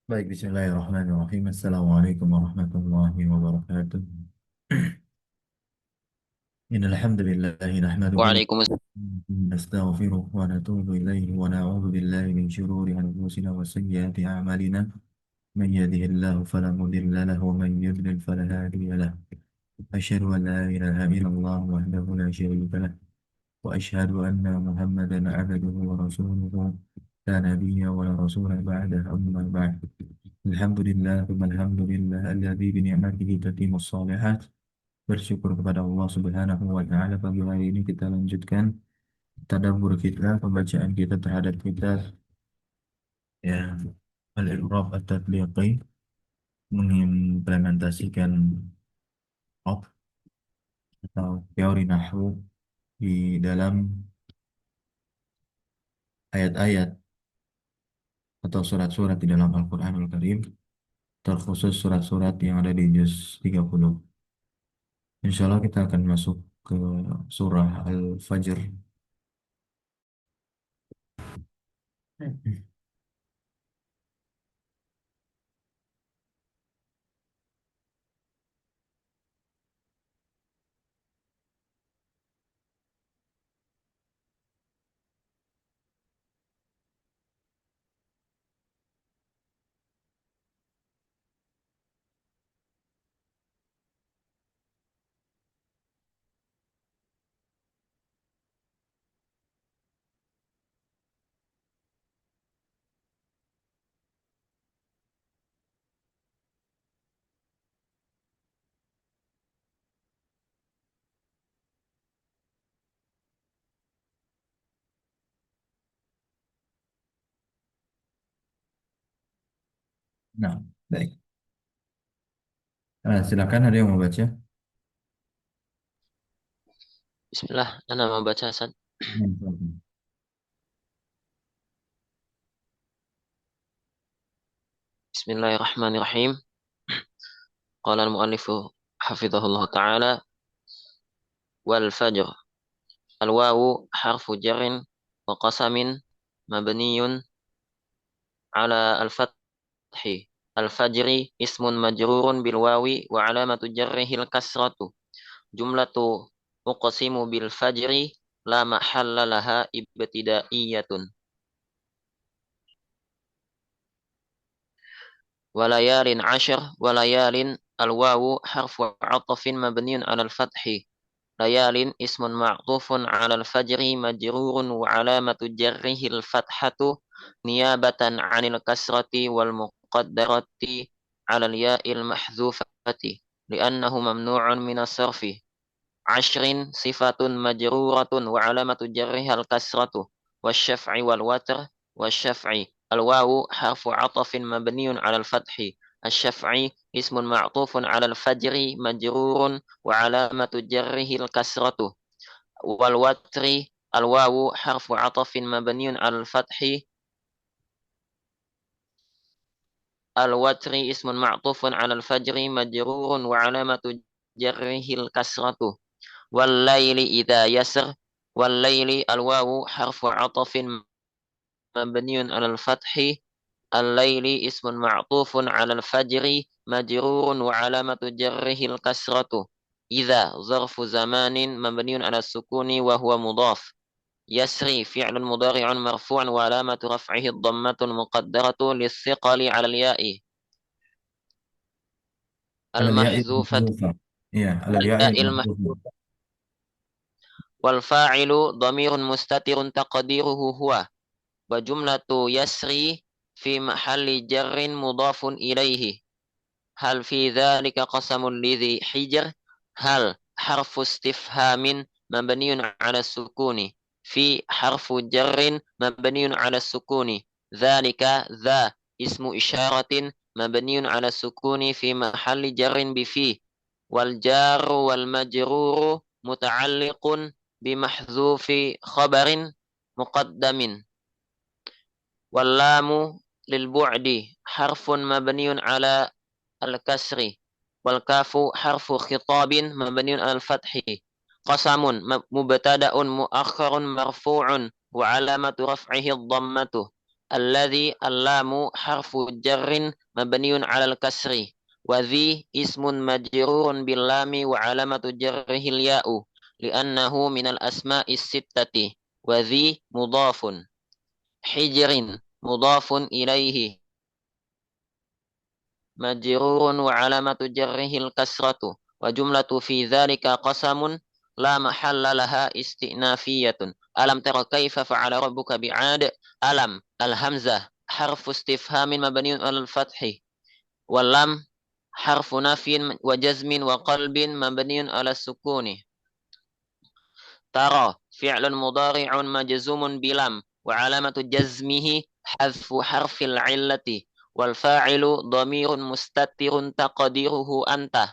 Baik, bismillahirrahmanirrahim. Assalamualaikum warahmatullahi wabarakatuh. Innal hamdalillah nahmaduhu wa Waalaikumsalam. nastaghfiruh wa natubu ilayhi wa na'udzu billahi min shururi anfusina wa sayyiati a'malina. Man yahdihillahu fala mudilla lahu wa man yudlil fala hadiya lahu. Asyhadu an la ilaha illallah wahdahu la syarika lahu wa asyhadu anna Muhammadan 'abduhu wa rasuluhu la nabiyya wa la rasula ba'da amma ba'd. Alhamdulillah, alhamdulillah, alladzi bi ni'matihi tatimmus shalihat. Bersyukur kepada Allah Subhanahu wa taala, pagi hari ini kita lanjutkan tadabbur kita, pembacaan kita terhadap kitab ya Al-I'rab At-Tatbiqi, mengimplementasikan op atau teori nahwu di dalam ayat-ayat atau surat-surat di dalam Al-Qur'anul Karim, terkhusus surat-surat yang ada di juz 30. Insya Allah kita akan masuk ke surah Al-Fajr. Nah, baik. Silakan, ada yang mau baca? Bismillah, ana mau baca Hasan. Hmm. Bismillahirrahmanirrahim. Qala al-muallifu hafizahullah taala wal fajr. Al wawu harfu jarrin wa qasamin mabniyun ala al fathi. Al fajri ismun majrurun bil wawi wa alamatu jarrihi al kasratu. Jumlatu uqsimu bil fajri la mahalla laha ibtidaiyatun. وليال عشر وليال الواو حرف عطف مبني على الفتح. ليال اسم معطوف على الفجر مجرور وعلامة جره الفتحة نيابة عن الكسرة والمقدرة على الياء المحذوفة لأنه ممنوع من الصرف. عشر صفة مجرورة وعلامة جرها الكسرة والشفع والوتر. والشفع الواو حرف عطف مبني على الفتح. الشفع اسم معطوف على الفجر مجرور وعلامة جره الكسرة. والوتر الواو حرف عطف مبني على الفتح. الوتر اسم معطوف على الفجر مجرور وعلامة جره الكسرة. والليل إذا يسر. والليل الواو حرف عطف مبني على الفتح. الليل اسم معطوف على الفجر مجرور وعلامة جره الكسرة. إذا ظرف زمان مبني على السكون وهو مضاف. يسري فعل مضارع مرفوع وعلامة رفعه الضمة المقدرة للثقل على الياء Alal ya'i المحذوفة. mahdzufah. Iya, alal ya'i الياء mahdzufah. المحذوفة. والفاعل ضمير مستتر تقديره هو. وجملة يسري في محل جر مضاف إليه. هل في ذلك قسم لذي حجر. هل حرف استفهام مبني على السكون. في حرف جر مبني على السكون. ذلك ذا اسم إشارة مبني على السكون في محل جر بفيه. والجار والمجرور متعلق بمحذوف خبر مقدم. واللام للبعد حرف مبني على الكسر. والكاف حرف خطاب مبني على الفتح. قسم مبتدأ مؤخر مرفوع وعلامة رفعه الضمة. الذي اللام حرف جر مبني على الكسر وذي اسم مجرور باللام وعلامة جره الياء لأنه من الأسماء الستة وذي مضاف حجر مضاف إليه مجرور وعلامة جره الكسرة وجملة في ذلك قسم لا محل لها استئنافية ألم تر كيف فعل ربك بعاد ألم الهمزة حرف استفهام مبني على الفتح واللام حرف نفي وجزم وقلب مبني على السكون ترى فعل مضارع مجزوم بلم وعلامة جزمه حذف حرف العلة والفاعل ضمير مستتر تقديره أنت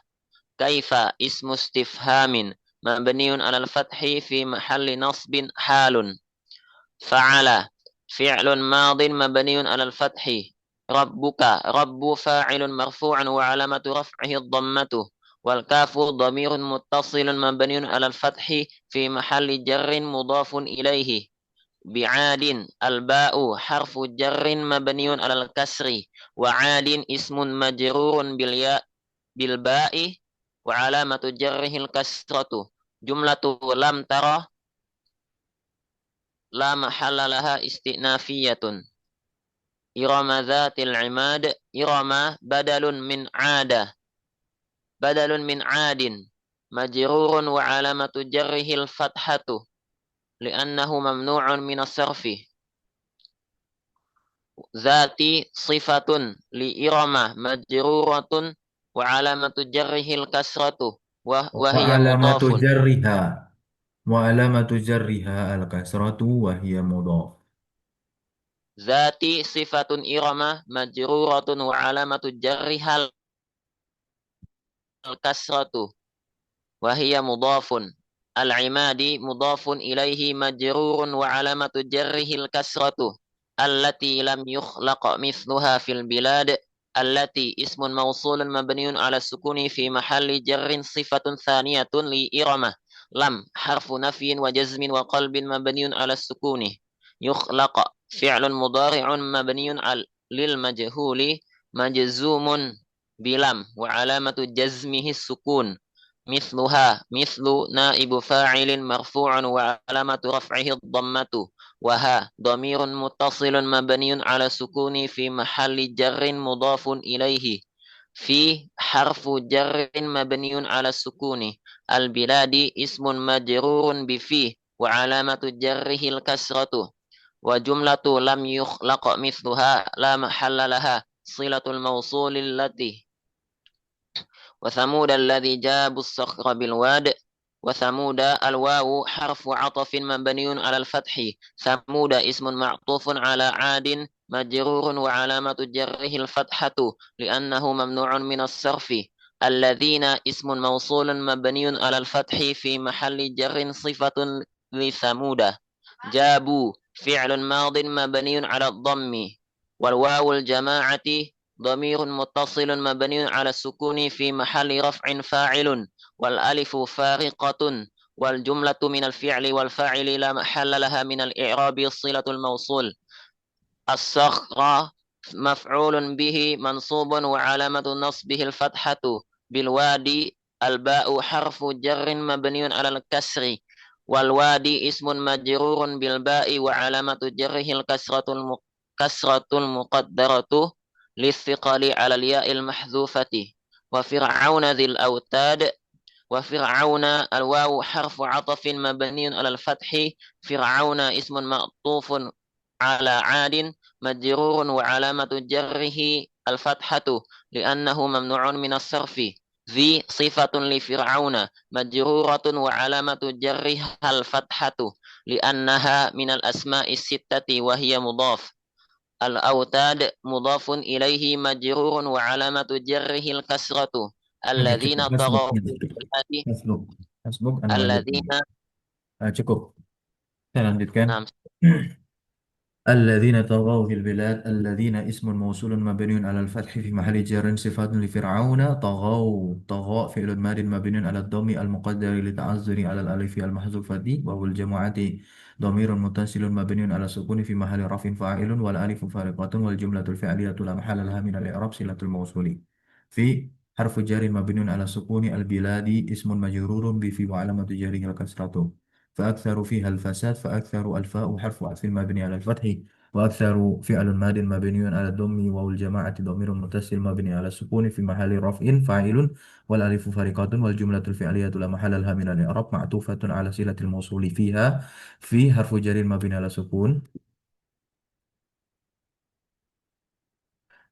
كيف اسم استفهام مبني على الفتح في محل نصب حال فعل فعل ماض مبني على الفتح ربك رب فاعل مرفوع وعلامة رفعه الضمة والكاف ضمير متصل مبني على الفتح في محل جر مضاف إليه بعاد الباء حرف جر مبني على الكسر وعاد اسم مجرور بالياء بالباء وعلامة جره الكسرة جملة لم ترى لا محل لها استئنافية إرم ذات العماد إرم بدل من عاد مجرور وعلامة جره الفتحة لأنه ممنوع من الصرف ذات صفة لإرم مجرورة وعلامة جره الكسرة وهي وعلامة مضاف جرها وعلامة جرها الكسرة وهي مضاف. ذات صفة إرم مجرورة وعلامة جرها الكسرة وهي مضاف العماد مضاف إليه مجرور وعلامة جره الكسرة التي لم يخلق مثلها في البلاد التي اسم موصول مبني على السكون في محل جر صفة ثانية لإرمة لم حرف نفي وجزم وقلب مبني على السكون يخلق فعل مضارع مبني على للمجهول مجزوم بلم وعلامة جزمه السكون مثلها مثل نائب فاعل مرفوع وعلامة رفعه الضمة وها ضمير متصل مبني على السكون في محل جر مضاف إليه في حرف جر مبني على السكون البلاد اسم مجرور بفيه وعلامة جره الكسرة وجملة لم يخلق مثلها لا محل لها صلة الموصول التي وثمود الذي جابوا الصخر بالواد وثمود الواو حرف عطف مبني على الفتح ثمود اسم معطوف على عاد مجرور وعلامة جره الفتحة لأنه ممنوع من الصرف الذين اسم موصول مبني على الفتح في محل جر صفة لثمود جابوا فعل ماض مبني على الضم والواو الجماعة ضمير متصل مبني على السكون في محل رفع فاعل والألف فارقة والجملة من الفعل والفاعل لا محل لها من الإعراب صلة الموصول الصخرة مفعول به منصوب وعلامة نصبه الفتحة بالوادي الباء حرف جر مبني على الكسر والوادي اسم مجرور بالباء وعلامة جره كسرة المقدرة للثقل على الياء المحذوفة وفرعون ذي الأوتاد وفرعون الواو حرف عطف مبني على الفتح فرعون اسم معطوف على عاد مجرور وعلامة جره الفتحة لأنه ممنوع من الصرف ذي صفة لفرعون مجرورة وعلامة جرها الفتحة لأنها من الأسماء الستة وهي مضاف الأوتاد مضاف إليه مجرور وعلامة جره الكسرة Oke, cukup الذين hasbuk. طغوا في البلاد Hasbuk. Hasbuk, anu lanjut. الذين Cukup. Saya lanjutkan. نعم الذين طغوا في البلاد. الذين اسم موصول مبني على الفتح في محل جر صفات لفرعون. طغوا طغاء فعل ماد مبني على الضم المقدر للتعذر على الألف المحذوفة وهو الجماعة ضمير متصل مبني على السكون في محل رفع فاعل والألف فارقة والجملة الفعلية لا محل لها من الإعراب صلة الموصول. في حرف جر مبني على سكون البلاد اسم مجرور بفي وعلامة جره الكسرة فأكثر فيها الفساد. فأكثر الفاء حرف عطف مبني على الفتح. وأكثر فعل ماد مبني على الضم والجماعة ضمير متصل مبني على السكون في محل رفع فاعل والألف فارقة والجملة الفعلية لا محل لها من الإعراب معطوفة على صلة الموصول فيها. في حرف جر مبني على السكون.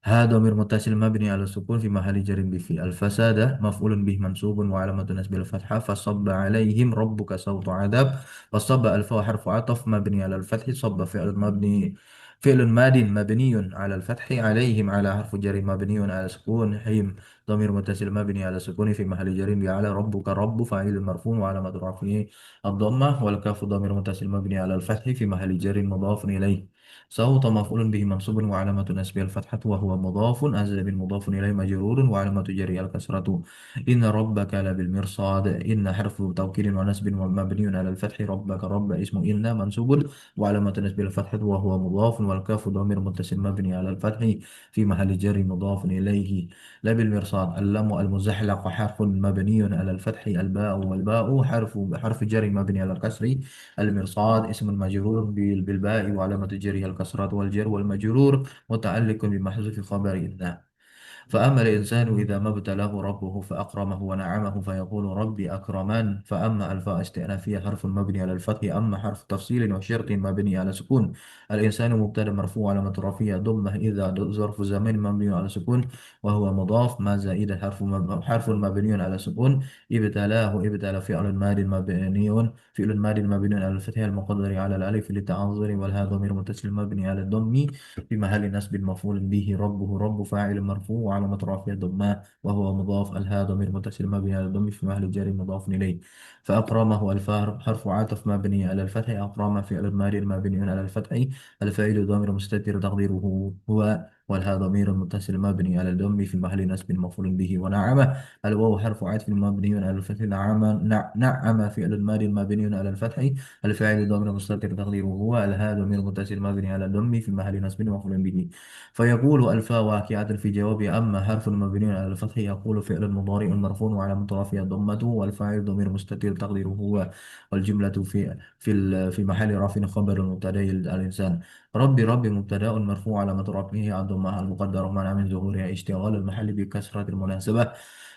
ها ضمير متصل مبني على السكون في محل جر بفي. الفساد مفعول به منصوب وعلامة نسب الفتحة. فصب عليهم ربك صوت عذاب. فصب الفاء حرف عطف مبني على الفتح. صب فعل ماد مبني على الفتح. عليهم على حرف جر مبني على السكون. حيم ضمير متصل مبني على السكون في محل جر بعلى. ربك رب فاعل مرفوع وعلامة رفعه الضمة. والكاف ضمير متصل مبني على الفتح في محل جر مضاف إليه. صوت مفعول به منصوب وعلامة نسبه الفتحة وهو مضاف. أزل مضاف إليه مجرور وعلامة جره الكسرة. إن ربك لبالمرصاد. إن حرف توكيد ونسب مبني على الفتح. ربك رب اسم إن منصوب وعلامة نسبه الفتحة وهو مضاف. والكاف ضمير متصل مبني على الفتح في محل جر مضاف إليه. لبالمرصاد. اللام المزحلق حرف مبني على الفتح. الباء والباء حرف جر مبني على الكسر. المرصاد اسم مجرور بالباء وعلامة جره الكسرة. والجر والمجرور متعلق بمحذوف خبر إن. فأما الإنسان إذا ما ابتلاه ربه فأكرمه ونعمه فيقول ربي أكرمن. فأما الفاء استئنافية حرف مبني على الفتح. أما حرف تفصيل وشرط مبني على سكون. الإنسان مبتدأ مرفوع علامة رفيع ضمة إذا ظرف زمان مبني على سكون وهو مضاف. ما زائد حرف مبني على سكون. ابتلاه ابتلى فعل ماد مبني على الفتح المقدر على الألف للتعذر والهاء ضمير متصل مبني على الضم في محل نصب مفعول به. ربه رب فاعل مرفوع وعلامة رفعه الضمة وهو مضاف. الها ضمير متصل مبني على الضم في محل جر مضاف إليه. فأكرمه الفار حرف عطف مبني على الفتح. أكرم فعل ماضي مبني على الفتح. الفاعل ضمير مستتر تقديره هو. والها ضمير متصل مبني على الضم في محل نصب مفعول به. ونعم الواو حرف عطف مبني على الفتح. نعم نعم فعل ماضي مبني على الفتح. الفاعل ضمير مستتر تقديره هو. الها ضمير متصل مبني على الضم في محل نصب مفعول به. فيقول الفاء واقعة في جواب أما حرف مبني على الفتح. يقول فعل مضارع مرفوع وعلامة رفعه ضمته والفاعل ضمير مستتر تقديره هو. والجملة في محل رفع خبر المبتدأ الإنسان. ربي مبتدأ مرفوع علامة رفعه الضمة المقدرة منع من ظهورها اشتغال المحل بكسرة المناسبة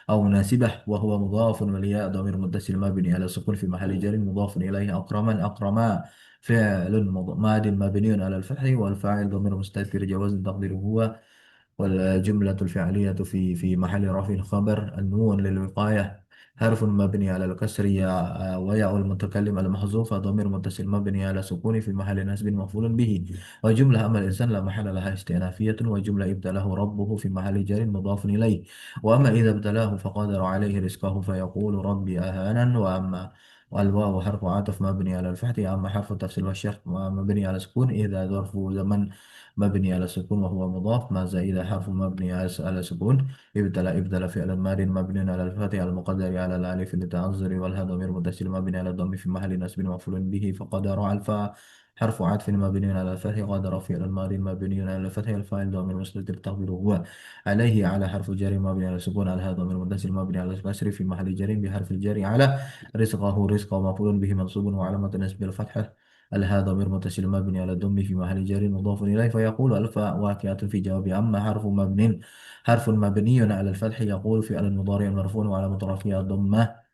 أو مناسبة وهو مضاف. والياء ضمير متصل مبني على السكون في محل جر مضاف إليه. أكرما فعل ماض مبني على الفتح. والفاعل ضمير مستتر جواز تقديره هو. والجملة الفعلية في محل رفع خبر. النون للوقاية حرف مبني على الكسر وياء المتكلم المحذوفة ضمير متصل مبني على سكون في محل نسب مفعول به. وجملة أما الإنسان لا محل لها استئنافية. وجملة ابتلاه ربه في محل جر مضاف إليه. وأما إذا ابتلاه فقدر عليه رزقه فيقول ربي أهانا. وأما والواو حرف عطف مبني على الفتح. أما حرف التفصيل والشرط مبني على سكون إذا ظرف زمن مبني على السكون وهو مضاف. ما زائد حرف مبني على سكون. ابتلى فعل ماض مبني على الفتح المقدر على الألف للتعذر والها ضمير متصل مبني على الضم في محل نصب مفعول به. فقدر الفاء حرف عطف مبني على الفتح. قدر فعل الماضي مبني على الفتح. الفاعل ضمير مستتر تقديره هو. عليه على حرف جر مبني على السكون. الها ضمير متصل مبني على الكسر في محل جر بحرف الجر على. رزقه مفعول به منصوب وعلامة نسب الفتحة. الها ضمير متصل مبني على الضم في محل جر مضاف إليه. فيقول الفاء واقعة في جواب أما حرف مبني على الفتح. يقول فعل المضارع مرفوع وعلامة رفعه الضمة.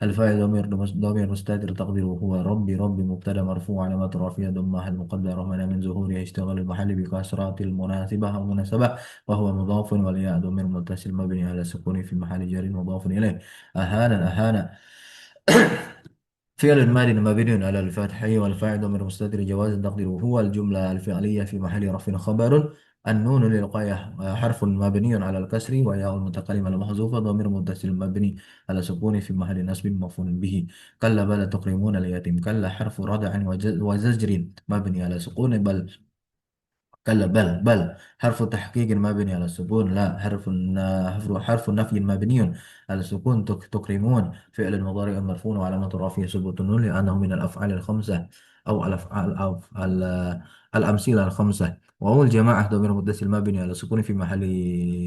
الفاء ضمير مستتر تقديره هو. ربي مبتدا مرفوع علامة رفعه ضمة المقدرة من ظهورها اشتغال المحل بكسرات المناسبة أو مناسبة وهو مضاف. والياء ضمير متصل مبني على السكون في محل جر مضاف إليه. أهانا فعل الماضي مبني على الفتح. والفاعل ضمير مستتر جواز تقديره هو. الجملة الفعلية في محل رفع خبر. النون للوقاية حرف مبني على الكسر. وياء المتكلم المحذوفة ضمير متصل مبني على سكون في محل نصب مفعول به. كلا بل تكرمون اليتيم. كلا حرف ردع وزجر مبني على سكون. بل كلا، بل حرف تحقيق مبني على السكون، لا حرف نفي مبني على السكون. تكرمون فعل مضارع مرفوع وعلامة رفعه ثبوت النون لأنه من الأفعال الخمسة، أو الأفعال أو الأمثلة الخمسة. وهو الجماعة ضمير متصل مبني على السكون في محل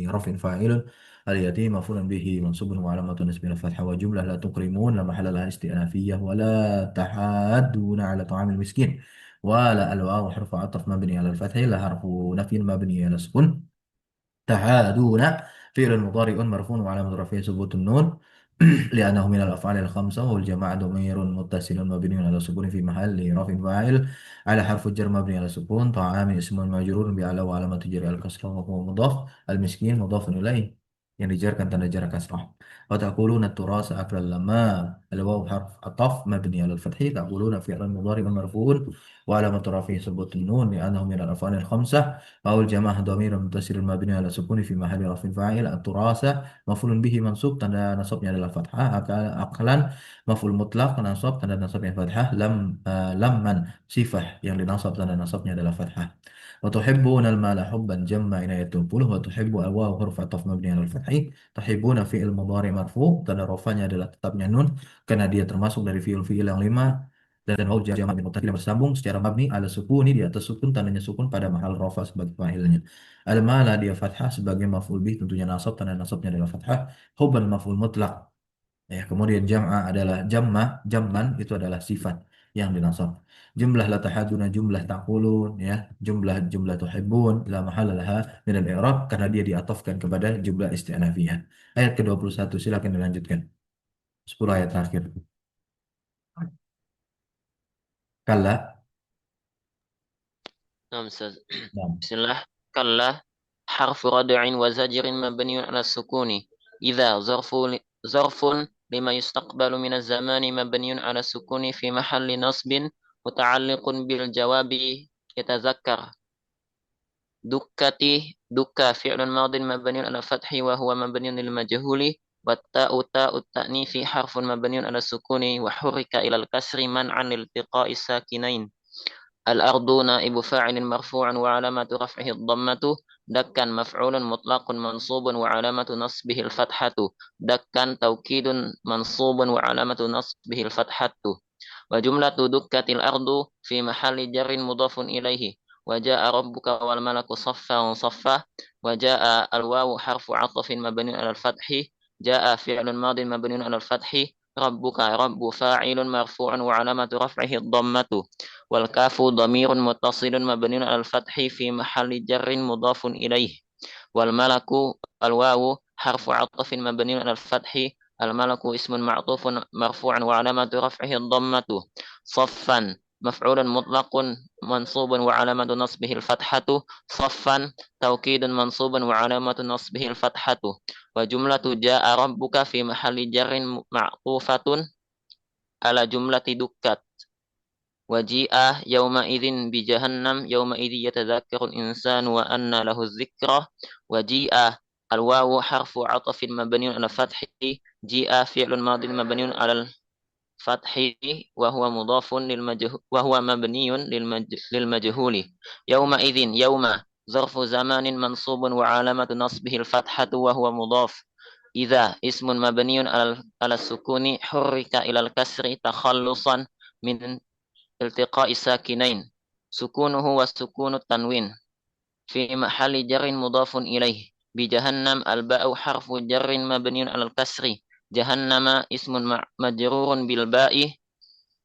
رفع فاعل. اليتيم مفعول به منصوب وعلامة نصبه الفتحة. وجملة لا تكرمون لا محل لها استئنافية. ولا تحاضون على طعام المسكين. ولا الواو حرف عطف مبني على الفتح، لا حرف نفي مبني على السكون. تحادون فعل مضارع مرفوع وعلامة رفعه ثبوت النون لأنه من الأفعال الخمسة. والجماعة ضمير متصل مبني على السكون في محل رفع فاعل. على حرف الجر مبني على السكون. طعام اسم مجرور بعلى وعلامة جر الكسرة وهو مضاف. المسكين مضاف إليه يعني جر كان تنجر جر كسرة. وتقولون التراث أكل اللمام. الواو حرف عطف مبني على الفتح. تقولون فعل مضارع مرفوع وعلامة رفعه ثبوت النون لأنه من الأفعال الخمسة. أو الجماعة ضمير متصل مبني على السكون في محل رفع فاعل. التراث مفعول به منصوب tanda nasabnya adalah fathah. Aklan maf'ul mutlak nasab tanda nasabnya fathah. Lamman sifah yang dinasab tanda nasabnya adalah fathah. Wa tuhibbuna al-mala hubban jamma inayatul puluh. Wa tuhibbu al-wawu huruf ataf mabni ala al-fathi. Tuhibbuna fi'il mudhari marfu tanda rafanya adalah tetapnya nun karena dia termasuk dari fi'il-fi'il yang lima. Dan wawu jamak muttasil yang bersambung secara mabni ala sukuni di atas sukun tandanya sukun pada mahal rafa sebagai fa'ilnya. Al-mala dia fathah sebagai maf'ul bih tentunya nasab tanda nasabnya adalah fathah. Hubban maf'ul mutlak. Ya, kemudian jam'a adalah jamman itu adalah sifat yang dinasab. Jumlah la tahaduna jumlah taqulun ya, jumlah tuhibbun la mahalla laha min al-i'rab karena dia diatofkan kepada jumlah isti'nafiyah. Ayat ke-21 silakan dilanjutkan. 10 ayat terakhir. Kalla. نعم أستاذ. Nah. بسم الله. كلا حرف ردع وزجر مبني على السكون. إذا ظرف لما يستقبل من الزمان مبني على السكون في محل نصب متعلق بالجواب. يتذكر. دكة فعل ماض مبني على الفتح وهو مبني للمجهول. والتاء تاء التأنيث حرف مبني على السكون وحرك إلى الكسر منعا لالتقاء الساكنين. الأرض نائب فاعل مرفوع وعلامة رفعه الضمة. دكا مفعول مطلق منصوب وعلامة نصبه الفتحة. دكا توكيد منصوب وعلامة نصبه الفتحة. وجملة دكة الأرض في محل جر مضاف إليه. وجاء ربك والملك صفا صفا. وجاء الواو حرف عطف مبني على الفتح. جاء فعل ماض مبني على الفتح. ربك رب فاعل مرفوع وعلامة رفعه الضمة. والكاف ضمير متصل مبني على الفتح في محل جر مضاف إليه. والملك الواو حرف عطف مبني على الفتح. الملك اسم معطوف مرفوع وعلامة رفعه الضمة. صفا مفعول مطلق منصوب وعلامة نصبه الفتحة. صفا توكيد منصوب وعلامة نصبه الفتحة. وجملة جاء ربك في محل جر معطوفة على جملة دكت. وجيء يومئذ بجهنم يومئذ يتذكر الإنسان وأنى له الذكرى. وجيء الواو حرف عطف مبني على الفتح. جيء فعل ماض مبني على الفتح وهو مضاف وهو مبني للمجهول. يومئذ يوم ظرف زمان منصوب وعلامة نصبه الفتحة وهو مضاف. إذا اسم مبني على السكون حرك إلى الكسر تخلصا من التقاء الساكنين. سكونه وسكون التنوين في محل جر مضاف إليه. بجهنم الباء حرف جر مبني على الكسر. جهنم اسم مجرور بالباء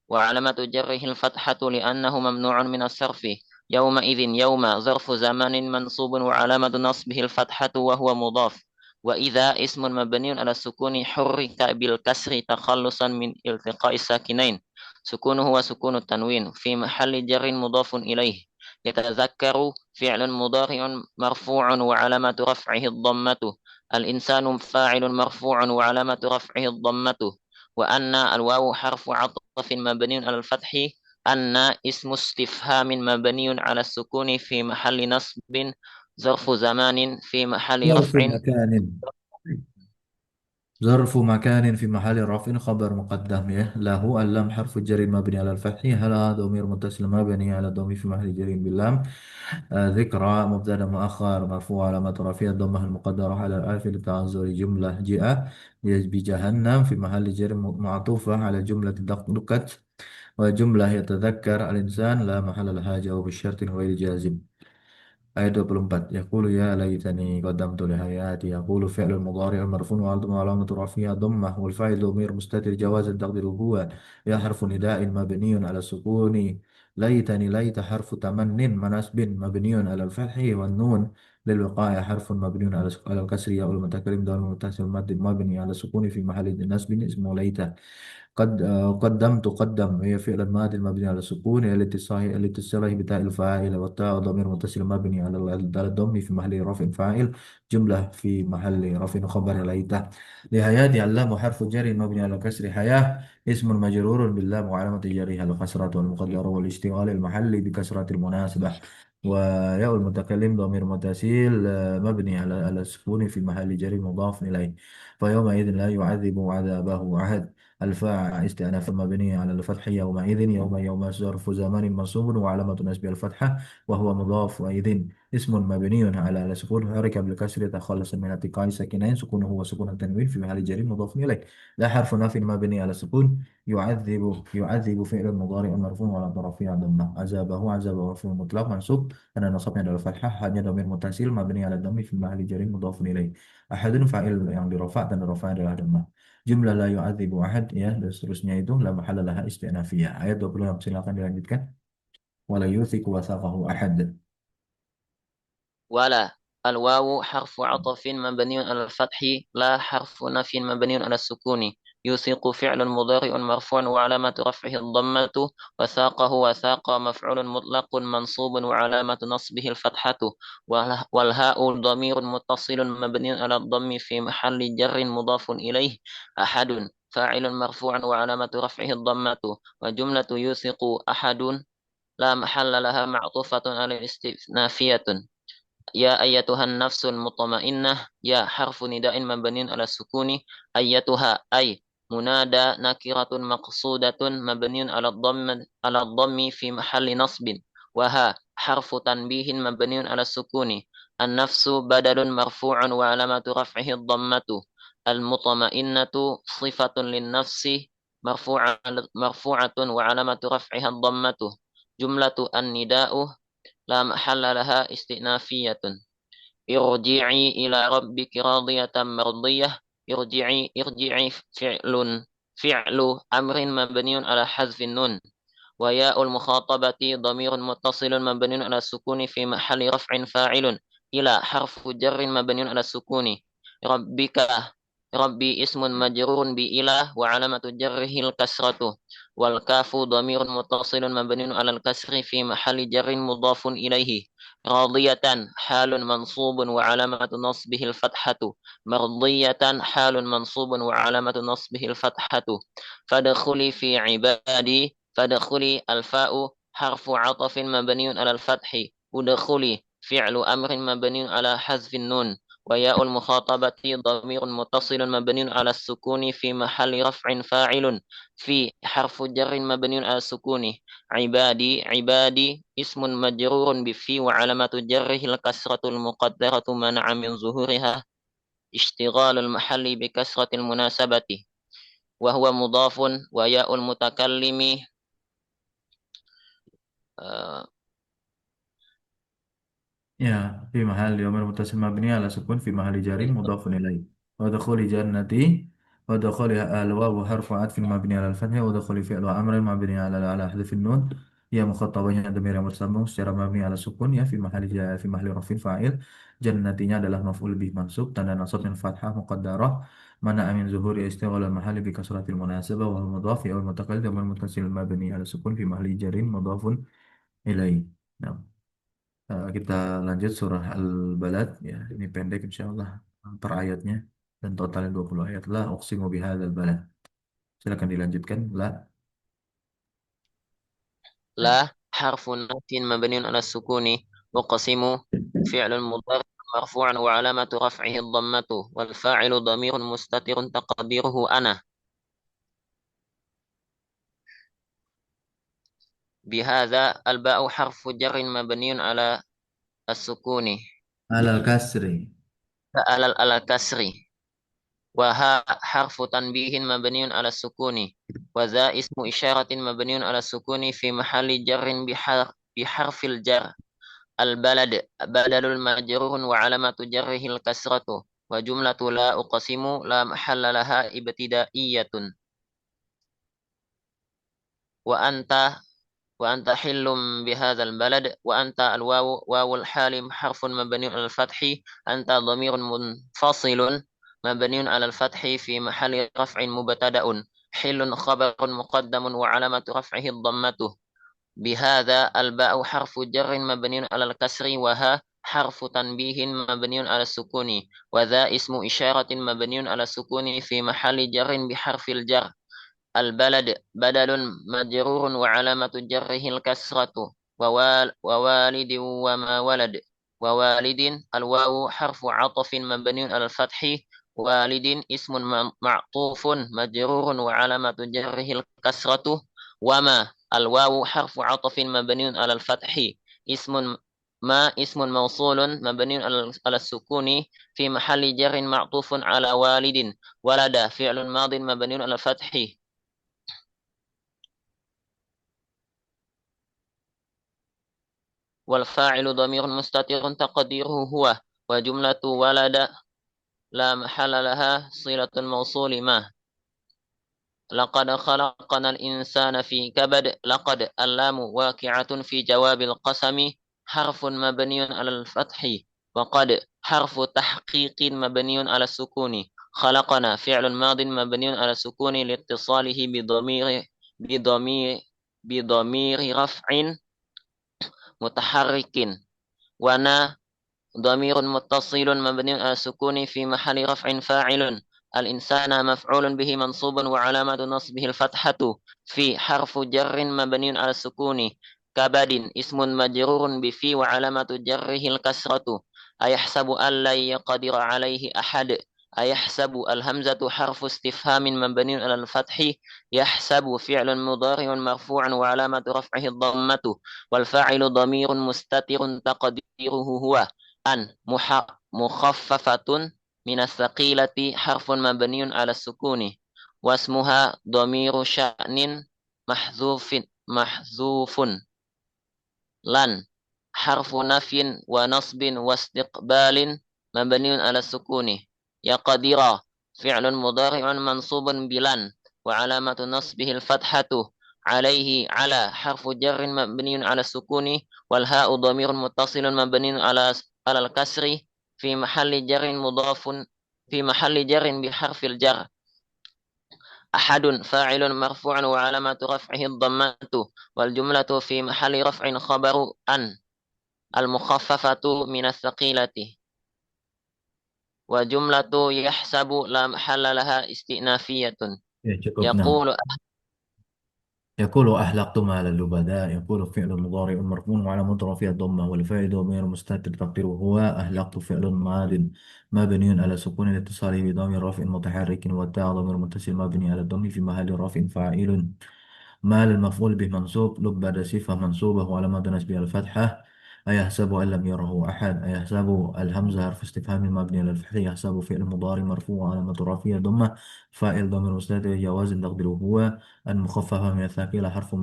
وعلامة جره الفتحة لأنه ممنوع من الصرف. يومئذ يوم ظرف زمان منصوب وعلامة نصبه الفتحة وهو مضاف. وإذا اسم مبني على السكون حرك بالكسر تخلصا من التقاء الساكنين. سكونه وسكون التنوين في محل جر مضاف إليه. يتذكر فعل مضارع مرفوع وعلامة رفعه الضمة. الإنسان فاعل مرفوع وعلامة رفعه الضمة. وأن الواو حرف عطف مبني على الفتح. أن اسم استفهام مبني على السكون في محل نصب. ظرف زمان في محل ظرف رفع. مكان. ظرف مكان في محل رفع خبر مقدم له اللام حرف جر مبني على الفتح هل هذا ضمير متصل مبني على الضمير في محل جر باللام ذكرى مبتدا مؤخر مرفوع علامة رفعه الضمة المقدرة على الألف لتعذر جملة جاء بجهنم في محل جر معطوفة على جملة دكت وجملة يتذكر الإنسان لا محل لها جواب الشرط غير جازم. آية 24 يقول يا ليتني قدمت لحياتي يقول فعل المضارع المرفوع وعلامة رفعه ضمة والفاعل ضمير مستتر جواز تقديره هو يا حرف نداء مبني على السكون ليتني ليت حرف تمن مناسب مبني على الفتح والنون للوقاية حرف مبني على الكسر يا المتكلم دال المتصل مد مبني على السكون في محل نصب اسمه ليت قدمت قدم هي فعل ماضي مبني على السكون الاتصال بتاء الفاعل والتاء ضمير متصل مبني على الضم في محل رفع فاعل جملة في محل رفع خبر ليته لحياة اللام حرف جر مبني على كسر حياة اسم مجرور باللام وعلامة جرها الكسرة والمقدرة والاشتغال المحلي بكسرة المناسبة وياء المتكلم ضمير متصل مبني على السكون في محل جر مضاف إليه فيومئذ لا يعذب عذابه أحد الفاء استئناف مبني على الفتح يومئذ يوم ظرف زمان منصوب وعلامة نسبه الفتحة وهو مضاف وإذ اسم مبني على السكون حرك بالكسر يتخلص من اتقاء ساكنين سكونه هو سكون التنوين في محل جر مضاف إليه لا حرف نفي مبني على السكون يعذب فعل مضارع مرفوع على طرفه ضمه عذابه مرفوع مطلق منصوب أنا نصبنا على الفتحة hanya ضمير متصل مبني على الضم في محل جر مضاف إليه أحد فاعل yang dirofak dan dirofak adalah dhammah jumlah la yu'adzibu ahad ya dan seterusnya itu la mahalla laha istinafiyah. Ayat 26 silakan dilanjutkan. Wala yuthiqu wathaqahu ahad. ولا. الواو حرف عطف مبني على الفتح، لا حرف نفي مبني على السكون. يوثق فعل مضارع مرفوع وعلامة رفعه الضمة، وثاقه وثاق مفعول مطلق منصوب وعلامة نصبه الفتحة، والهاء ضمير متصل مبني على الضم في محل جر مضاف إليه. أحد فاعل مرفوع وعلامة رفعه الضمة. وجملة يوثق أحد لا محل لها معطوفة على الاستئنافية. يا أيتها النفس المطمئنة، يا حرف نداء مبني على السكون. أيتها أي منادى نكرة مقصودة مبني على الضم في محل نصب. وها حرف تنبيه مبني على السكون. النفس بدل مرفوع وعلامة رفعه الضمة. المطمئنة صفة للنفس مرفوعة وعلامة رفعها الضمة. جملة النداء لا محل لها استئنافية. ارجعي إلى ربك راضية مرضية. ارجعي فعل أمر مبني على حذف النون. وياء المخاطبة ضمير متصل مبني على السكون في محل رفع فاعل. إلى حرف جر مبني على السكون. ربك ربي اسم مجرور بإله وعلامة جره الكسرة. والكاف ضمير متصل مبني على الكسر في محل جر مضاف إليه. راضية حال منصوب وعلامة نصبه الفتحة. مرضية حال منصوب وعلامة نصبه الفتحة. فادخلي في عبادي. فادخلي الفاء حرف عطف مبني على الفتح. ادخلي فعل أمر مبني على حذف النون. وياء المخاطبة ضمير متصل مبني على السكون في محل رفع فاعل. في حرف جر مبني على السكون. عبادي اسم مجرور بفي وعلامة جره الكسرة المقدرة منع من ظهورها اشتغال المحل بكسرة المناسبة. وهو مضاف. وياء المتكلم آه، Ya, fi mahal yawmil mutasim mabni ala sukun fi mahali jarin mudhafun ilaih. Wa dakhuli jannati wa dakhuli al-wawu harfu atfin mabni ala al-fathi wa dakhuli fi'lu amrin mabni ala hadfin nun. Ya mukhatabahnya dhamir yang bersambung secara mabni ala sukun ya fi mahali rafin fa'il. Jannatinya adalah maf'ul bih mansub tanda nasabnya fathah muqaddarah mana amin zuhuri istighal al-mahali bi kasratil munasabah wa mudhaf ya al-mutakallim wal muttasil mabni ala sukun fi mahali jarin mudhafun ilaih. Nah. Kita lanjut surah Al-Balad ya. Ini pendek insya Allah per ayatnya dan totalnya 20 ayat. La uqsimu bihadzal balad. Silakan dilanjutkan. La. لا حرف نفي مبني على السكون. وقسم فعل مضارع مرفوعا وعلامة رفعه الضمة والفاعل ضمير مستتر تقديره أنا بهذا الباء حرف جر مبني على السكون Alal kasri. على الكسر وها حرف تنبيه مبني على السكون وذا اسم إشارة مبني على السكون في محل جر بحرف الجر البلد بدل المجرور وعلامة جره الكسرة وجملة لا أقسم لا محل لها ابتدائية وأنت وأنت حل بهذا البلد وأنت الواو واو الحال حرف مبني على الفتح أنت ضمير منفصل مبني على الفتح في محل رفع مبتدأ حل خبر مقدم وعلامة رفعه الضمة بهذا الباء حرف جر مبني على الكسر وها حرف تنبيه مبني على السكون وذا اسم إشارة مبني على السكون في محل جر بحرف الجر البلد بدل مجرور وعلامة جره الكسرة ووالد وما ولد ووالد الواو حرف عطف مبني على الفتح والد اسم معطوف مجرور وعلامة جره الكسرة وما الواو حرف عطف مبني على الفتح اسم ما اسم موصول مبني على السكون في محل جر معطوف على والد ولد فعل ماض مبني على الفتح والفاعل ضمير مستتر تقديره هو وجملة ولد لا محل لها صلة الموصول ما لقد خلقنا الإنسان في كبد لقد اللام واقعة في جواب القسم حرف مبني على الفتح وقد حرف تحقيق مبني على السكون خلقنا فعل ماض مبني على السكون لاتصاله بضمير بضمير رفع متحرك ونا ضمير متصل مبني على السكون في محل رفع فاعل الإنسان مفعول به منصوب وعلامة نصبه الفتحة في حرف جر مبني على السكون كبد اسم مجرور بفي وعلامة جره الكسرة أيحسب أن لن يقدر عليه أحد أيحسب الهمزة حرف استفهام مبني على الفتح يحسب فعل مضارع مرفوع وعلامة رفعه الضمة والفاعل ضمير مستتر تقديره هو أن مخففة من الثقيلة حرف مبني على السكون واسمها ضمير شأن محذوف لن حرف نفي ونصب واستقبال مبني على السكون يقدر فعل مضارع منصوب بلن وعلامة نصبه الفتحة عليه على حرف جر مبني على السكون والهاء ضمير متصل مبني على الكسر في محل جر مضاف في محل جر بحرف الجر أحد فاعل مرفوع وعلامة رفعه الضمة والجملة في محل رفع خبر أن المخففة من الثقيلة وجملة يحسب لا محل لها استئنافية Ya cukup. Nah, يقول يقول أحلقت مال اللبداء. يقول فعل مضارع مرفوع وعلامة رفعه الضمة والفاعل ضمير مستتر تقديره هو. أحلقت فعل ماض مبني على سكون الاتصال بضمير رفع متحرك والتاء ضمير متصل مبني على الضم في محل رفع فاعل. مال المفعول به منصوب. لبد صفة منصوبة وعلامة نصبها الفتحة. أيحسب أن لم يره أحد. أيحسب الهمزة حرف استفهام مبني على الفتح. يحسب فعل مضارع مرفوع وعلامة رفعه ضمة فاعل ضمير مستتر جواز تقديره هو. المخففة من الثقيلة حرف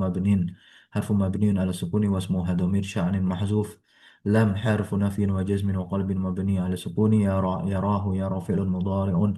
مبني على السكون واسمها ضمير شأن محذوف. لم حرف نفي وجزم وقلب مبني على السكون. يراه يرى فعل مضارع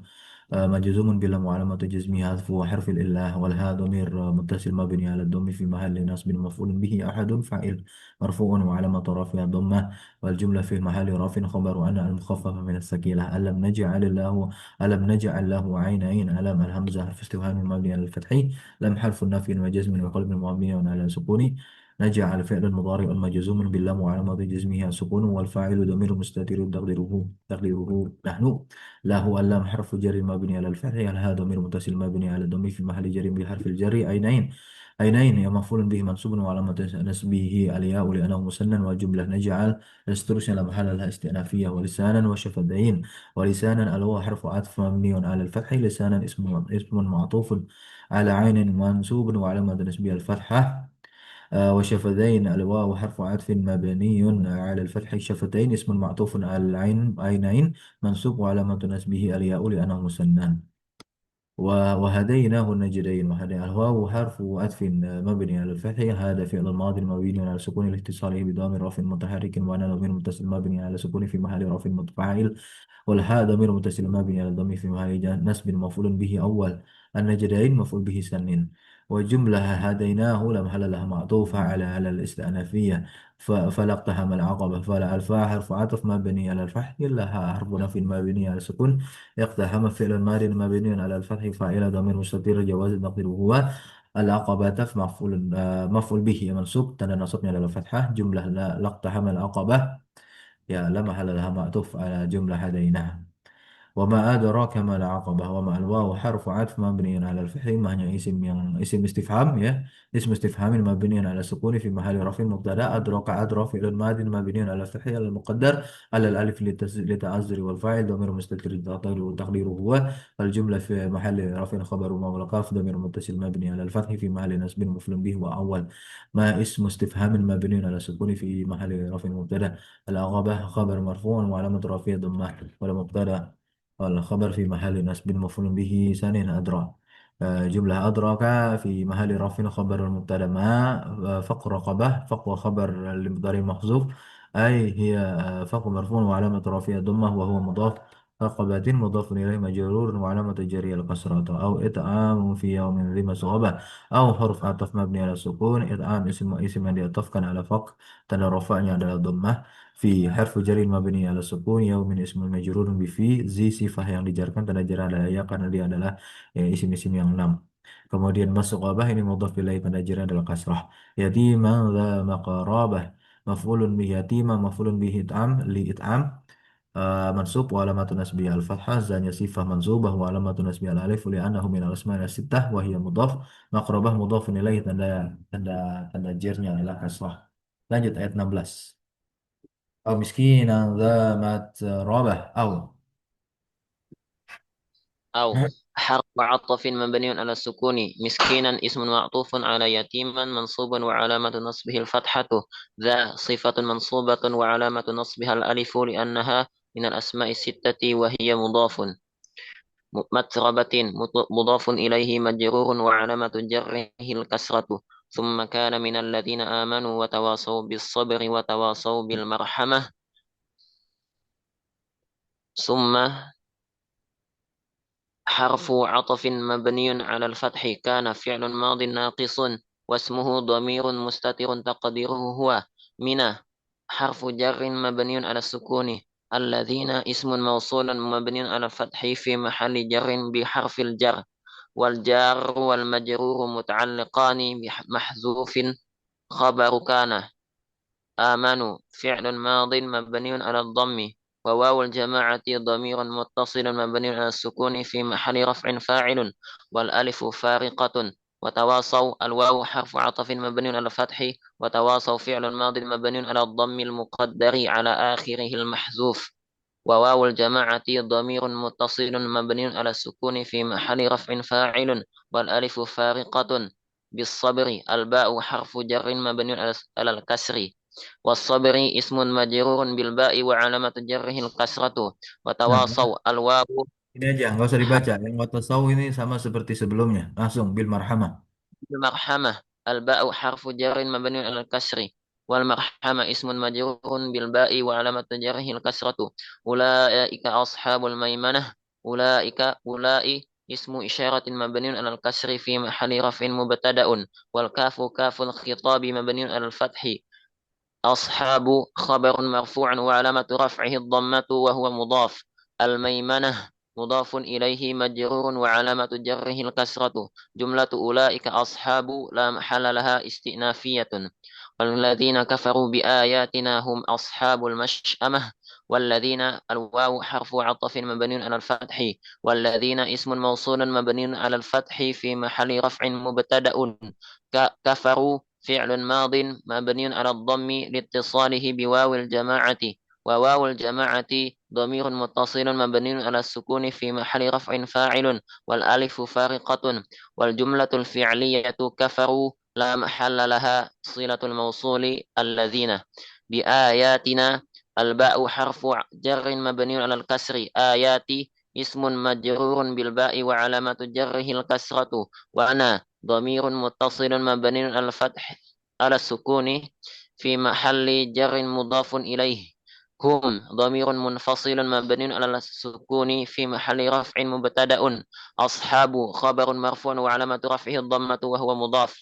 مجزوم بلام وعلامة جزمه حذف حرف الإله والها ضمير متصل مبني على الضم في محل نصب مفعول به أحد فاعل مرفوع وعلامة رفعه الضمة والجملة في محل رفع خبر أنا المخففة من الثقيلة. ألم نجعل له عينين. ألم الهمزة حرف استفهام مبني على الفتح. لم حرف نفي وجزم وقلب مبني على السكون. نجعل فعل المضارع مجزوم باللام وعلامة جزمه السكون والفاعل ضمير مستتر تقديره نحن. له اللام حرف جر مبني على الفتح. هذا ضمير متصل مبني على الضم في محل جر بحرف الجر عينين. عينين يا مفعول به منصوب وعلامة نسبه الياء لأنه مسنن وجملة نجعل استرسل محل لها استئنافية ولسانا وشفتين ولسانا الواو حرف عطف مبني على الفتح لسانا اسم معطوف على عين منصوب وعلامة نسبه الفتحة وشفتين الواو حرف عطف مبني على الفتح شفتين اسم معطوف على العين عينين منصوب وعلامة نسبه الياء لأنه مسنن وهديناه النجدين وهديناه الواو حرف عطف مبني على الفتح هذا فعل الماضي مبني على سكون لاتصاله بضامر رفع متحرك وانا ضمير متصل مبني على سكون في محل رفع متفاعل والهاء ضمير متصل مبني على الضمير في محل نسب مفعول به أول النجدين مفعول به سنين وجملة هديناه لا محل لها معطوفة على الاستئنافية فلا اقتحم العقبة فلا الفاء حرف عطف مبني على الفتح إلا ها حرف نفي مبني على السكون اقتحم فعل ماضي مبني على الفتح فاعل ضمير مستتر جواز تقديره هو العقبة مفعول مفعول به منصوب تنى نصبني على الفتحة جملة لا اقتحم العقبة يا لا محل لها معطوف على جملة هديناها وما أدراك ما العقبة وما الواو حرف عطف مبني على الفتح ما hanya اسم استفهام ya اسم استفهام مبني على السكون في محل رفع مبتدأ أدراك أدرى فعل ماض مبني على الفتح على المقدر على الألف للتعذر والفاعل ضمير مستتر تقديره هو الجملة في محل رفع خبر ما والقاف ضمير متصل مبني على الفتح في محل نصب مفعول به وأول ما اسم استفهام مبني على السكون في محل رفع مبتدأ العقبة خبر مرفوع وعلامة رفعه ضمة ولا مبتدأ الخبر في محل نصب مفعول به ثانيا أدرى جملة أدرك في محل رفع خبر المبتدأ ما فق رقبة فق خبر لمضارع محذوف أي هي فق مرفوع وعلامة رفعه ضمة وهو مضاف رقبة مضاف إليه مجرور وعلامة جري الكسرة أو إطعام في يوم ذي مسغبة أو حرف عطف مبني على السكون إطعام اسم yang diatofkan على فق tanda rafa'nya adalah dhammah في حرف جر مبني على السكون يوم اسم مجرور بفي zi sifah yang dijarkan tanda jar adalah ya karena dia adalah isim-isim yang enam. Kemudian masghabah ini mudhaf ilaih tanda jar adalah kasrah. Yatiman dza maqrabah maf'ulun bi yatima maf'ulun bi it'am li it'am mansub wa alamatun nasbi al-fathah zanya sifah mansubah wa alamatun nasbi al-alif li'annahu min al-asma'i as-sittah wa hiya mudhaf maqrabah mudhafun ilaih tanda tanda tanda jarnya adalah kasrah. Lanjut ayat 16. أو مسكينا ذا متربة أو أو حرف عطف مبني على السكون مسكينا اسم معطوف على يتيما منصوبا وعلامة نصبه الفتحة ذا صفة منصوبة وعلامة نصبها الألف لأنها من الأسماء الستة وهي مضاف متربة مضاف إليه مجرور وعلامة جره الكسرة ثم كان من الذين آمنوا وتواصوا بالصبر وتواصوا بالمرحمة ثم حرف عطف مبني على الفتح كان فعل ماض ناقص واسمه ضمير مستتر تقديره هو من حرف جر مبني على السكون الذين اسم موصول مبني على الفتح في محل جر بحرف الجر والجار والمجرور متعلقان بمحذوف خبر كان آمنوا فعل ماض مبني على الضم وواو الجماعة ضمير متصل مبني على السكون في محل رفع فاعل والألف فارقة وتواصوا الواو حرف عطف مبني على الفتح وتواصوا فعل ماض مبني على الضم المقدر على آخره المحذوف وواو الجماعة ضمير متصل مبني على السكون في محل رفع فاعل والألف فارقة بالصبر الباء حرف جر مبني على الكسر والصبر اسم مجرور بالباء وعلامة جره الكسرة Nah, وتواصوا الواو ini aja, nggak usah dibaca. Yang watasau ini sama seperti sebelumnya. Langsung, bil marhamah. المرحمة الباء حرف جر مبني على الكسر والمرحمة اسم مجرور بالباء وعلامة جره الكسرة أولئك أصحاب الميمنة أولئك اسم إشارة مبني على الكسر في محل رفع مبتدأ والكاف كاف الخطاب مبني على الفتح أصحاب خبر مرفوع وعلامة رفعه الضمة وهو مضاف الميمنة مضاف إليه مجرور وعلامة جره الكسرة جملة أولئك أصحاب لا محل لها استئنافية والذين كفروا بآياتنا هم أصحاب المشأمة والذين الواو حرف عطف مبني على الفتح والذين اسم موصول مبني على الفتح في محل رفع مبتدأ كفروا فعل ماض مبني على الضم لاتصاله بواو الجماعة وواو الجماعة ضمير متصل مبني على السكون في محل رفع فاعل والألف فارقة والجملة الفعلية كفروا لا محل لها صلة الموصول الذين بآياتنا الباء حرف جر مبني على الكسر آيات اسم مجرور بالباء وعلامة جره الكسرة وأنا ضمير متصل مبني على الفتح على السكون في محل جر مضاف إليه هم ضمير منفصل مبني على السكون في محل رفع مبتدأ أصحاب خبر مرفوع وعلامة رفعه الضمة وهو مضاف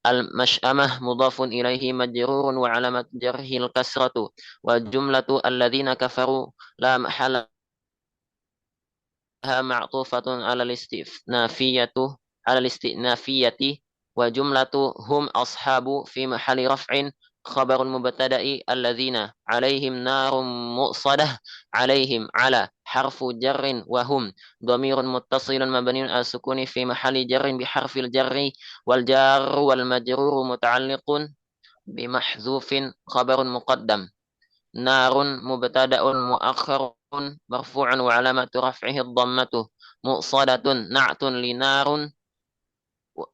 المشأمة مضاف إليه مجرور وعلامة جره الكسرة والجملة الذين كفروا لا محل لها معطوفة على الاستئنافية وجملة هم أصحاب في محل رفع خبر المبتدأ الذين عليهم نار مؤصدة عليهم على حرف جر وهم ضمير متصل مبني على السكون في محل جر بحرف الجر والجار والمجرور متعلق بمحذوف خبر مقدم نار مبتدأ مؤخر مرفوع وعلامة رفعه الضمة مؤصدة نعت لنار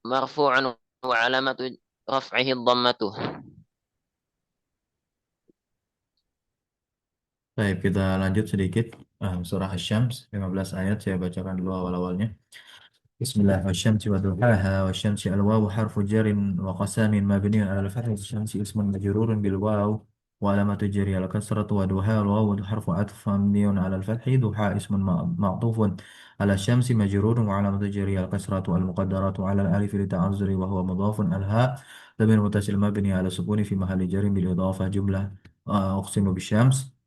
مرفوع وعلامة رفعه الضمة. Baik, kita lanjut sedikit. Surah Asy-Syams, 15 ayat. Saya bacakan dulu awal-awalnya. بسم الله والشمس وضحاها والشمس الواو حرف جر وقسام مبني على الفتح الشمس اسم مجرور بالواو وعلامة جري الكسرة وضحاها الواو حرف عطف مبني على الفتح ضحى اسم معطوف على الشمس مجرور وعلامة جري الكسرة المقدرة على الألف للتعذر وهو مضاف الهاء ضمير متصل مبني على السكون في محل جر بالإضافة جملة أقسم بالشمس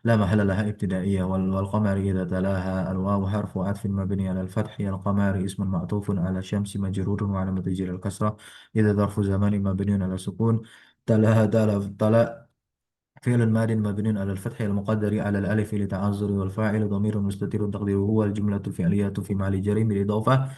لا محل لها ابتدائية والقمر إذا تلاها الواو حرف عطف مبني على الفتح القمر اسم معطوف على الشمس مجرور وعلامة تجري الكسرة إذا ظرف زمان مبني على السكون تلاها تلا فعل ماد مبني على الفتح المقدر على الألف لتعذر والفاعل ضمير مستتر تقديره هو الجملة الفعلية في محل جر بالإضافة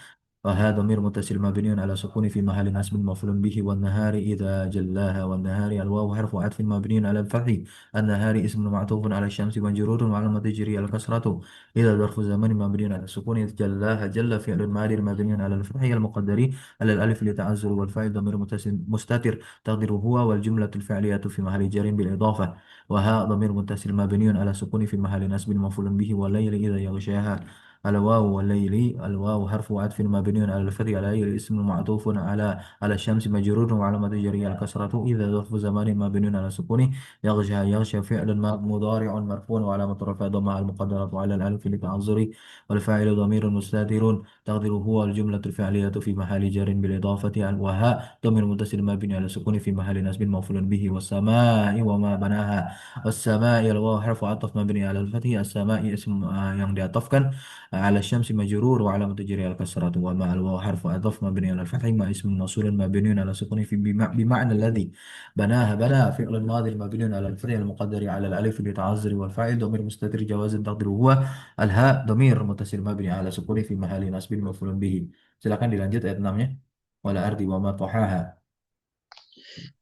وهذا ضمير متصل مبني على سكون في محل نصب مفعول به والنهار إذا جلاها والنهار الواو حرف عطف مبني على الفتح النهار اسم معطوف على الشمس مجرور وعلامة تجري الكسرة إذا ظرف زمن مبني على السكون جلاها جل فعل ماضي مبني على الفتح المقدر على الألف لتعذر والفاعل ضمير متصل مستتر تقديره هو والجملة الفعلية في محل جر بالإضافة وها ضمير متصل مبني على سكون في محل نصب مفعول به والليل إذا يغشاها الواو والليل الواو حرف عطف مبني على الفتح على الليل اسم معطوف على الشمس مجرور وعلامة جريها الكسرة إذا ظرف زمان مبني على السكون يغشى فعل مضارع مرفوع وعلامة رفع ضمها المقدرة على الألف لتعذر والفاعل ضمير مستتر تقدر هو الجملة الفعلية في محل جر بالإضافة وها ضمير متصل مبني على السكون في محل نصب مفعول به والسماء وما بناها السماء الواو حرف عطف مبني على الفتح السماء اسم yang diatofkan على الشمس مجرور وعلامة تجريها الكسرة ومع الواو حرف عطف مبني على الفتح مع اسم موصول مبني على السكون في بمعنى الذي بناها بنى فعل الماضي مبني على الفتح المقدر على الألف لتعذر والفاعل ضمير مستتر جواز تقديره هو الهاء ضمير متصل مبني على سكون في محل نصب مفعول به. Silakan dilanjut ayat 6-nya. Wala ardi wa ma tahaha.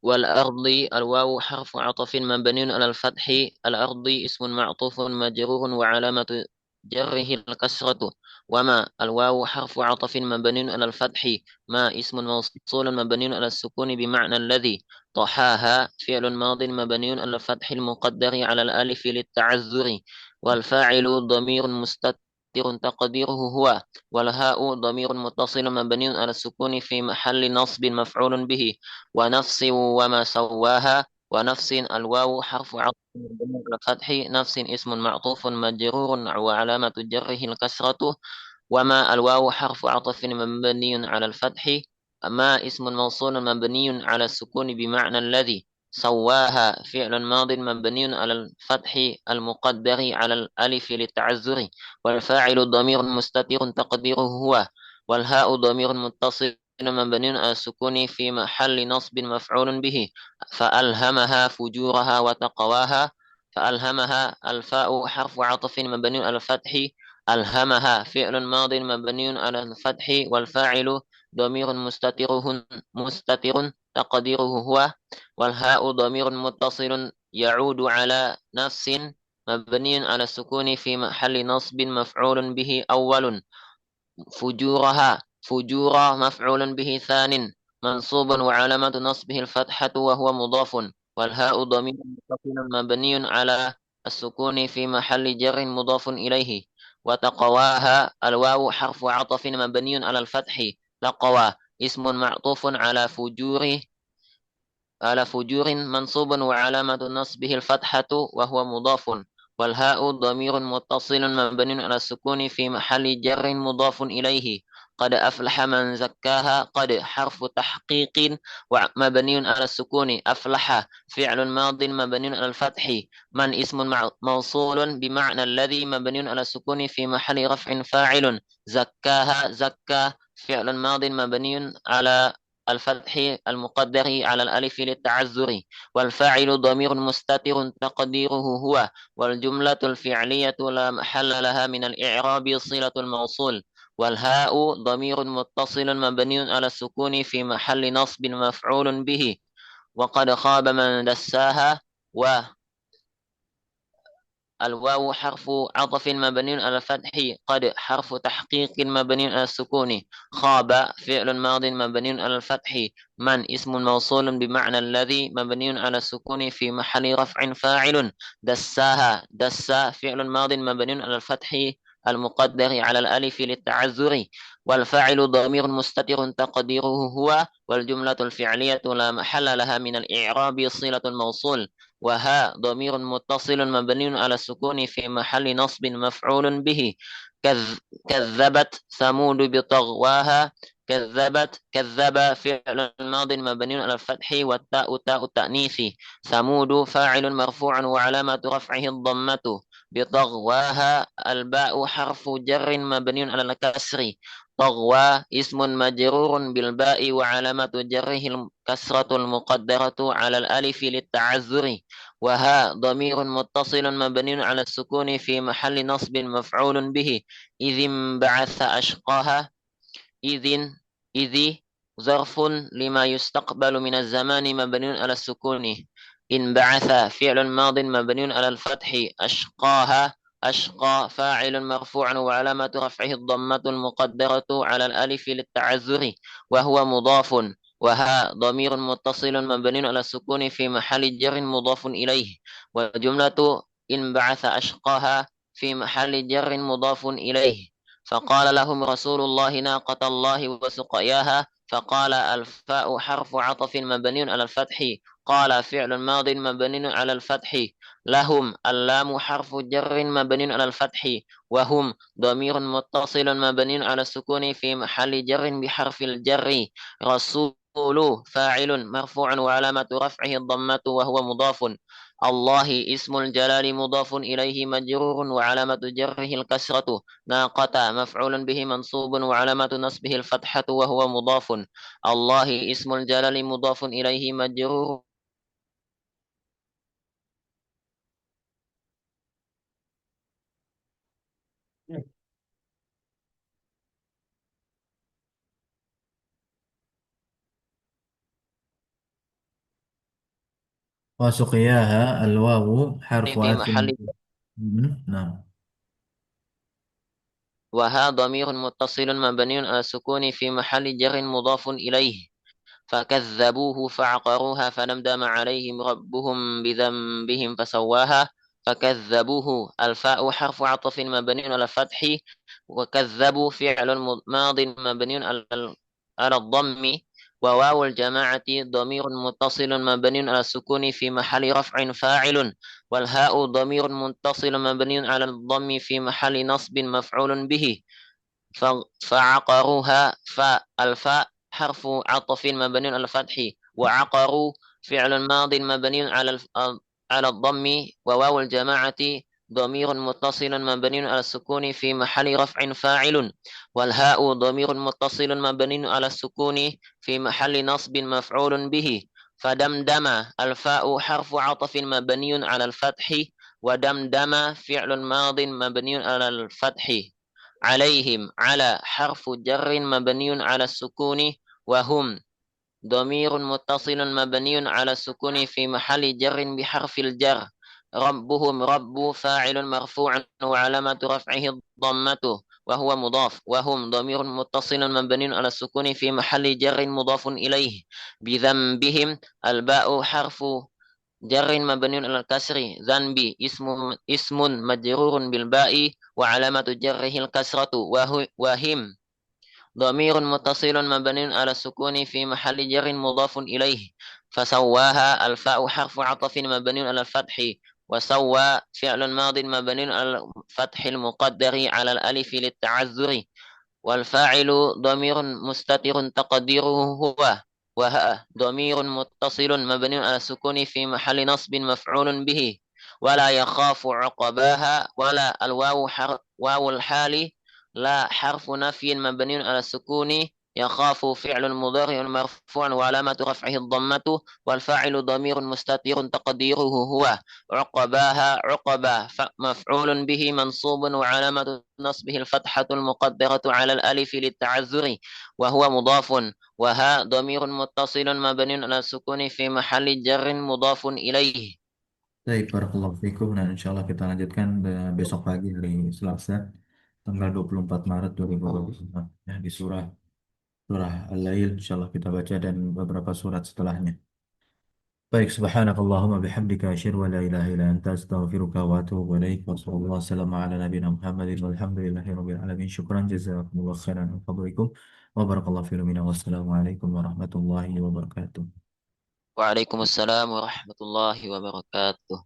والأرض الواو حرف عطف مبني على الفتح الأرض اسم معطوف مجرور وعلامة جره الكسرة وما الواو حرف عطف مبني على الفتح ما اسم موصول مبني على السكون بمعنى الذي طحاها فعل ماض مبني على الفتح المقدر على الألف للتعذر والفاعل ضمير مستتر تقديره هو والهاء ضمير متصل مبني على السكون في محل نصب مفعول به ونفس وما سواها ونفس الواو حرف عطف مبني على الفتح نفس اسم معطوف مجرور وعلامة جره الكسرة وما الواو حرف عطف مبني على الفتح ما اسم موصول مبني على السكون بمعنى الذي سواها فعل ماض مبني على الفتح المقدر على الألف للتعذر والفاعل ضمير مستتر تقديره هو والهاء ضمير متصل مبني على السكون في محل نصب مفعول به فألهمها فجورها وتقواها فألهمها الفاء حرف عطف مبني على الفتح. ألهمها فعل ماض مبني على الفتح، والفاعل ضمير مستتر تقديره هو، والهاء ضمير متصل يعود على نفس مبني على السكون في محل نصب مفعول به أول. فجورها فجورا مفعول به ثان منصوب وعلامة نصبه الفتحة وهو مضاف، والهاء ضمير متصل مبني على السكون في محل جر مضاف إليه. وتقواها الواو حرف عطف مبني على الفتح. تقوى اسم معطوف على فجور منصوب وعلامة نصبه الفتحة وهو مضاف، والهاء ضمير متصل مبني على السكون في محل جر مضاف إليه. قد أفلح من زكاها قد حرف تحقيق مبني على السكون. أفلح فعل ماض مبني على الفتح. من اسم موصول بمعنى الذي مبني على السكون في محل رفع فاعل. زكاها زكى فعل ماض مبني على الفتح المقدر على الألف للتعذر، والفاعل ضمير مستتر تقديره هو، والجملة الفعلية لا محل لها من الإعراب صلة الموصول، والهاء ضمير متصل مبني على السكون في محل نصب مفعول به. وقد خاب من دساها. الواو حرف عطف مبني على الفتح. قد حرف تحقيق مبني على السكون. خاب فعل ماض مبني على الفتح. من اسم موصول بمعنى الذي مبني على السكون في محل رفع فاعل. دساها دسا فعل ماض مبني على الفتح المقدر على الألف للتعذر، والفاعل ضمير مستتر تقديره هو، والجملة الفعلية لا محل لها من الإعراب صلة الموصول. وها ضمير متصل مبني على السكون في محل نصب مفعول به. كذبت ثمود بطغواها. كذب فعل ماض مبني على الفتح، والتاء تاء التأنيث. ثمود فاعل مرفوع وعلامة رفعه الضمة. بطغواها الباء حرف جر مبني على الكسر. طغوى اسم مجرور بالباء وعلامة جره الكسرة المقدرة على الألف للتعذر. وها ضمير متصل مبني على السكون في محل نصب مفعول به. إذ انبعث أشقاها. إذ إذ ظرف لما يستقبل من الزمان مبني على السكون. انبعث فعل ماض مبني على الفتح. أشقاها أشقى فاعل مرفوع وعلامة رفعه الضمة المقدرة على الألف للتعذر وهو مضاف. وها ضمير متصل مبني على السكون في محل جر مضاف إليه. وجملة انبعث أشقاها في محل جر مضاف إليه. فقال لهم رسول الله ناقة الله وسقياها. فقال الفاء حرف عطف مبني على الفتح. قال فعل ماض مبني على الفتح. لهم اللام حرف جر مبني على الفتح. وهم ضمير متصل مبني على السكون في محل جر بحرف الجر. رسول فاعل مرفوع وعلامة رفعه الضمة وهو مضاف. الله اسم الجلال مضاف إليه مجرور وعلامة جره الكسرة. ناقة مفعول به منصوب وعلامة نصبه الفتحة وهو مضاف. الله اسم الجلال مضاف إليه مجرور. وسقياها الواو حرف في عطف. محل نعم. وها ضمير متصل مبني على السكون في محل جر مضاف إليه. فكذبوه فعقروها فدمدم عليهم ربهم بذنبهم فسواها. فكذبوه الفاء حرف عطف مبني على الفتح. وكذبوا فعل ماض مبني على الضم. وواو الجماعة ضمير متصل مبني على السكون في محل رفع فاعل. والهاء ضمير متصل مبني على الضم في محل نصب مفعول به. فعقروها. فالفاء حرف عطف مبني على الفتح. وعقروا فعل ماض مبني على الضم. وواو الجماعة ضمير متصل مبني على السكون في محل رفع فاعل. والهاء ضمير متصل مبني على السكون في محل نصب مفعول به. فدمدم الفاء حرف عطف مبني على الفتح. ودمدم فعل ماض مبني على الفتح عليهم على حرف جر مبني على السكون وهم ضمير متصل مبني على السكون في محل جر بحرف الجر ربهم رب فاعل مرفوع وعلامة رفعه الضمة وهو مضاف وهم ضمير متصل مبني على السكون في محل جر مضاف إليه بذنبهم الباء حرف جر مبني على الكسر ذنبي اسم مجرور بالباء وعلامة جره الكسرة وهم ضمير متصل مبني على السكون في محل جر مضاف إليه فسواها الفاء حرف عطف مبني على الفتح وسوى فعل ماض مبني على الفتح المقدر على الألف للتعذر والفاعل ضمير مستتر تقديره هو وها ضمير متصل مبني على السكون في محل نصب مفعول به ولا يخاف عقباها ولا الواو واو الحال لا حرف نفي مبني على السكون يخاف فعل مضارع مرفوع وعلامة رفعه الضمة والفاعل ضمير مستتر تقديره هو عقباها عقبة مفعول به منصوب وعلامة نصبه الفتحة المقدرة على الألف للتعذر وهو مضاف وها ضمير متصل مبني على السكون في محل جر مضاف إليه. Baik, barakallahu fikum. Nah, insya Allah kita lanjutkan besok pagi hari Selasa, tanggal 24 Maret 2025. Ya, di surah Al-Lail, insya Allah kita baca dan beberapa surat setelahnya. Baik, subhanakallahumma bihamdika asyhadu an la ilaha illa anta astaghfiruka wa atubu ilaik. Wa sallallahu wasallam ala nabiyyina Muhammadin walhamdulillahi rabbil alamin. Syukran jazakumullahu khairan wa fadlikum wa barakallahu fiikum. Wassalamualaikum warahmatullahi wabarakatuh. Waalaikumsalam warahmatullahi wabarakatuh.